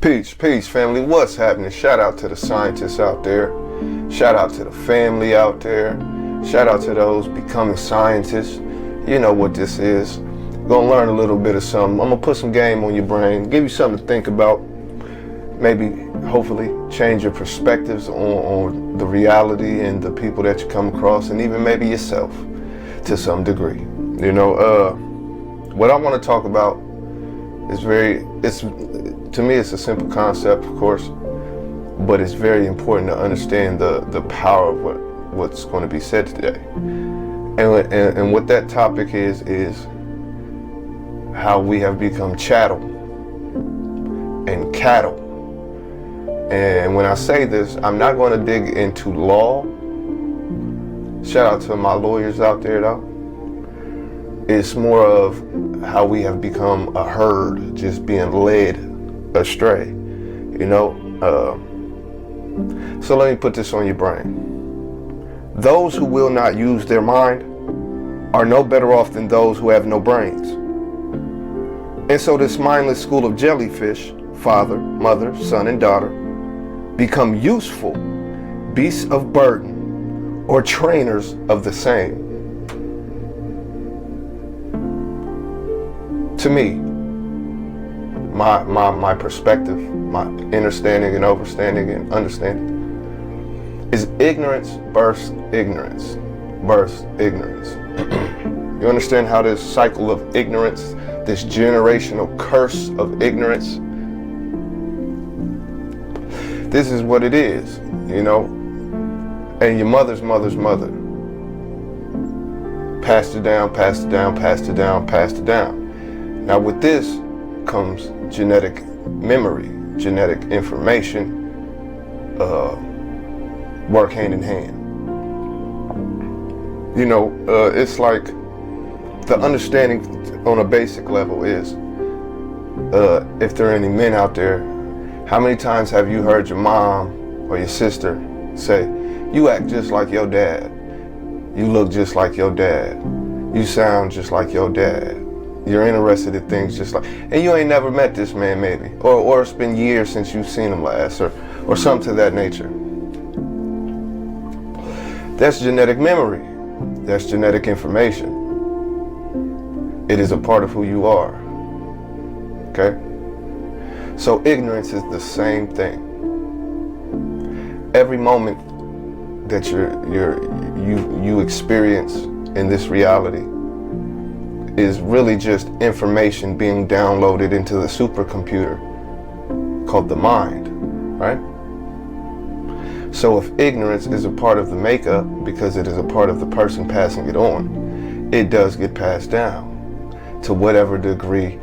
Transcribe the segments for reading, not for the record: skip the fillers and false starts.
Peace, family. What's happening? Shout out to the scientists out there. Shout out to the family out there. Shout out to those becoming scientists. You know what this is. Gonna learn a little bit of something. I'm gonna put some game on your brain, give you something to think about. Maybe, hopefully, change your perspectives on the reality and the people that you come across, and even maybe yourself to some degree. You know, what I want to talk about is to me, it's a simple concept, of course, but it's very important to understand the power of what's going to be said today. And what that topic is how we have become chattel and cattle. And when I say this, I'm not going to dig into law. Shout out to my lawyers out there, though. It's more of how we have become a herd, just being led astray, you know. So let me put this on your brain. Those who will not use their mind are no better off than those who have no brains. And so this mindless school of jellyfish, father, mother, son, and daughter, become useful beasts of burden or trainers of the same. To me, my perspective, my understanding and overstanding and understanding is ignorance births ignorance, births ignorance. You understand how this cycle of ignorance, this generational curse of ignorance, this is what it is, you know. And your mother's mother's mother passed it down, passed it down, passed it down, passed it down. Now with this comes genetic memory, genetic information, work hand in hand. You know, it's like the understanding on a basic level is, if there are any men out there, how many times have you heard your mom or your sister say, "You act just like your dad. You look just like your dad. You sound just like your dad. You're interested in things just like," and you ain't never met this man maybe, or it's been years since you've seen him last, or something to that nature. That's genetic memory. That's genetic information. It is a part of who you are. Okay? So ignorance is the same thing. Every moment that you experience in this reality is really just information being downloaded into the supercomputer called the mind, right? So if ignorance is a part of the makeup, because it is a part of the person passing it on, it does get passed down to whatever degree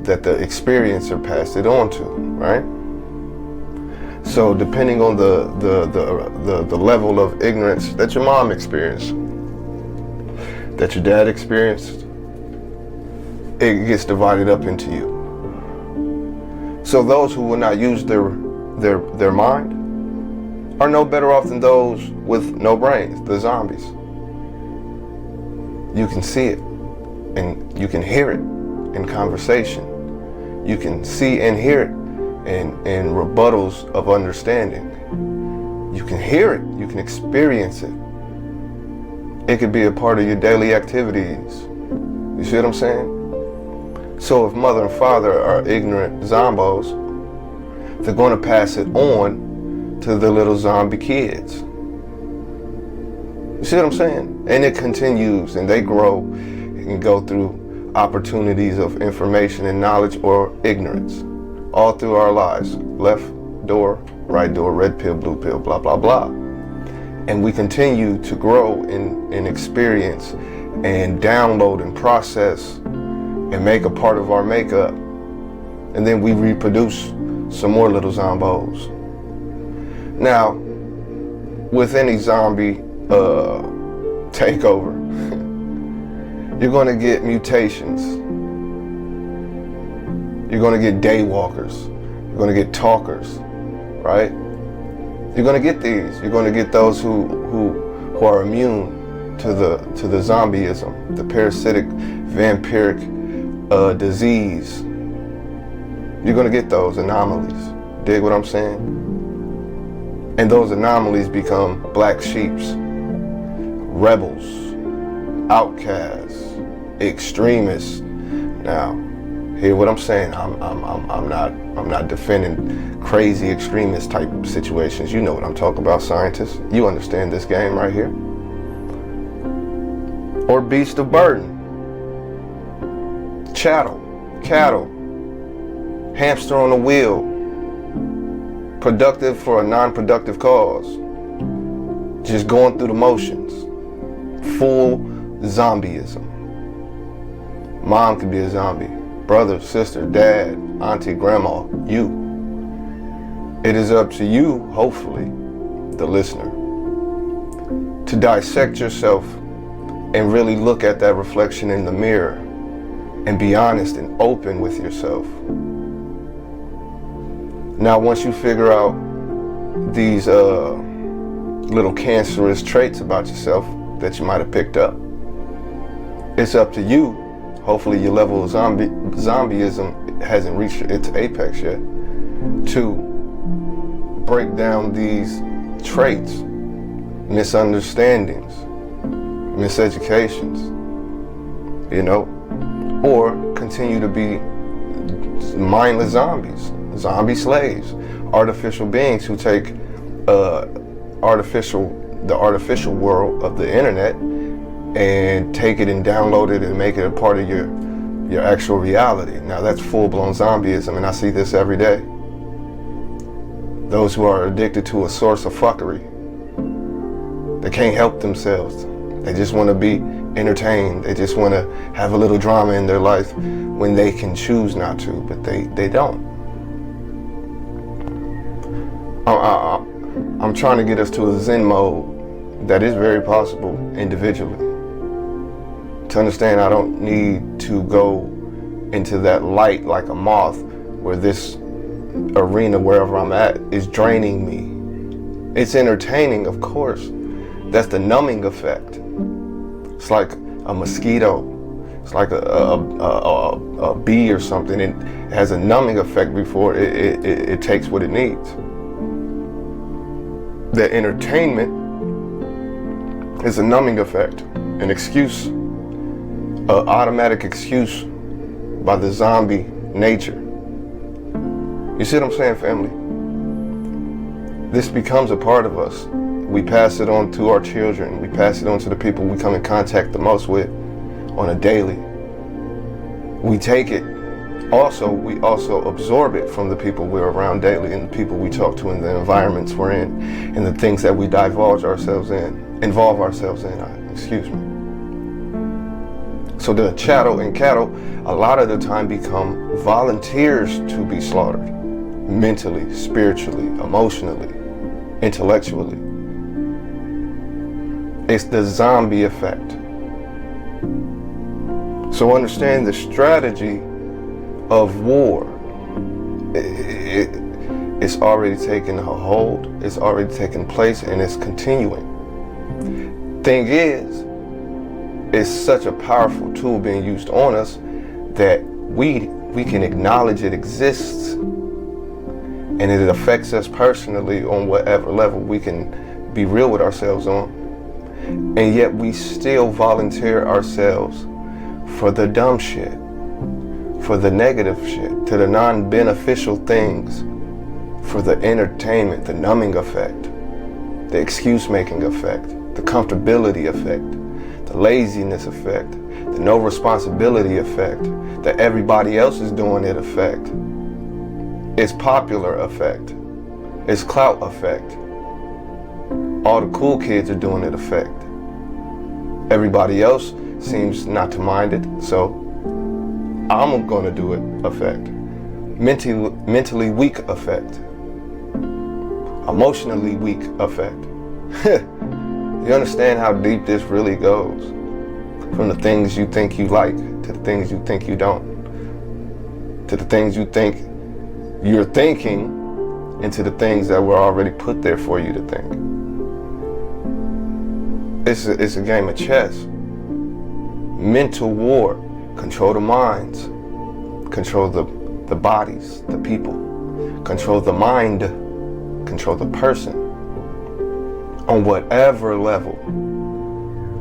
that the experiencer passed it on to, right? So depending on the level of ignorance that your mom experienced, that your dad experienced, it gets divided up into you. So those who will not use their mind are no better off than those with no brains, the zombies. You can see it and you can hear it in conversation. You can see and hear it in rebuttals of understanding. You can hear it, you can experience it. It could be a part of your daily activities. You see what I'm saying? So if mother and father are ignorant zombos, they're going to pass it on to the little zombie kids. You see what I'm saying? And it continues, and they grow and go through opportunities of information and knowledge or ignorance all through our lives. Left door, right door, red pill, blue pill, blah, blah, blah. And we continue to grow in experience and download and process and make a part of our makeup. And then we reproduce some more little zombos. Now, with any zombie takeover, you're going to get mutations. You're going to get daywalkers. You're going to get talkers, right? You're going to get these. You're going to get those who are immune to the zombieism, the parasitic, vampiric disease. You're going to get those anomalies. Dig what I'm saying? And those anomalies become black sheeps, rebels, outcasts, extremists. Now, hear what I'm saying? I'm not defending crazy extremist type situations. You know what I'm talking about, scientists. You understand this game right here. Or beast of burden, chattel, cattle, hamster on a wheel, productive for a non-productive cause, just going through the motions, full zombieism. Mom could be a zombie, brother, sister, dad, auntie, grandma, you. It is up to you, hopefully, the listener, to dissect yourself and really look at that reflection in the mirror and be honest and open with yourself. Now, once you figure out these little cancerous traits about yourself that you might have picked up, it's up to you. Hopefully your level of zombieism hasn't reached its apex yet, to break down these traits, misunderstandings, miseducations, you know, or continue to be mindless zombies, zombie slaves, artificial beings who take the artificial world of the internet and take it and download it and make it a part of your actual reality. Now that's full-blown zombieism, and I see this every day. Those who are addicted to a source of fuckery, they can't help themselves. They just want to be entertained. They just want to have a little drama in their life when they can choose not to, but they don't. I'm trying to get us to a Zen mode that is very possible individually. To understand I don't need to go into that light like a moth where this arena, wherever I'm at, is draining me. It's entertaining, of course. That's the numbing effect. It's like a mosquito. It's like a bee or something. It has a numbing effect before it takes what it needs. The entertainment is a numbing effect, an excuse, an automatic excuse by the zombie nature. You see what I'm saying, family? This becomes a part of us. We pass it on to our children. We pass it on to the people we come in contact the most with on a daily. We take it. We also absorb it from the people we're around daily and the people we talk to and the environments we're in and the things that we involve ourselves in, excuse me. So the chattel and cattle a lot of the time become volunteers to be slaughtered, mentally, spiritually, emotionally, intellectually. It's the zombie effect. So understand the strategy of war. It's already taken a hold, it's already taken place, and it's continuing. Thing is, it's such a powerful tool being used on us that we can acknowledge it exists, and it affects us personally on whatever level we can be real with ourselves on. And yet we still volunteer ourselves for the dumb shit, for the negative shit, to the non-beneficial things, for the entertainment, the numbing effect, the excuse-making effect, the comfortability effect, the laziness effect, the no responsibility effect, the everybody else is doing it effect. It's popular effect. It's clout effect. All the cool kids are doing it effect. Everybody else seems not to mind it, so I'm gonna do it effect. Mentally weak effect. Emotionally weak effect. You understand how deep this really goes? From the things you think you like, to the things you think you don't, to the things you think you're thinking, and to the things that were already put there for you to think. It's a game of chess. Mental war. Control the minds. Control the bodies, the people. control the mind, control the person. On whatever level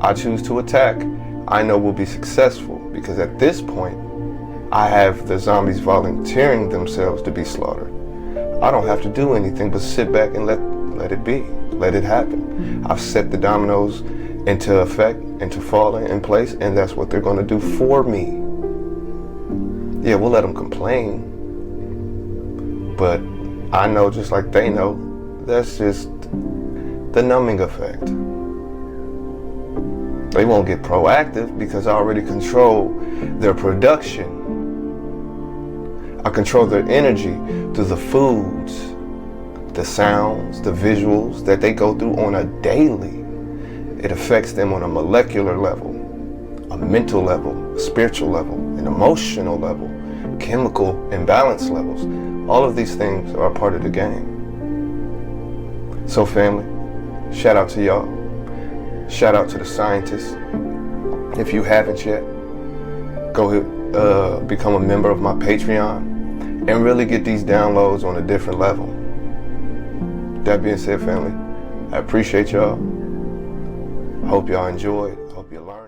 I choose to attack, I know we'll be successful, because at this point, I have the zombies volunteering themselves to be slaughtered. I don't have to do anything but sit back and let it be, let it happen. I've set the dominoes into effect, into falling in place, and that's what they're going to do for me. Yeah, we'll let them complain, but I know, just like they know, that's just the numbing effect. They won't get proactive because I already control their production. I control their energy through the foods, the sounds, the visuals that they go through on a daily. It affects them on a molecular level, a mental level, a spiritual level, an emotional level, chemical imbalance levels. All of these things are a part of the game. So family, shout out to y'all. Shout out to the scientists. If you haven't yet, go become a member of my Patreon and really get these downloads on a different level. That being said, family, I appreciate y'all. I hope y'all enjoyed. I hope you learned.